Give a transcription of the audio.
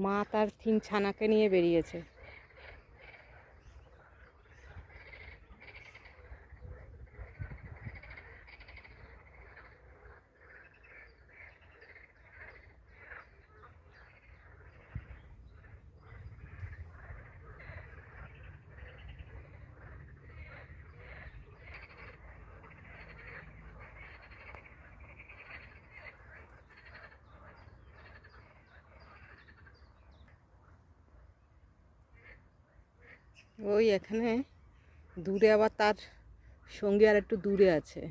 মা তার 3 ছানাকে নিয়ে বেরিয়েছে। ওই এখানে দূরে আবার তার সঙ্গী আর একটু দূরে আছে।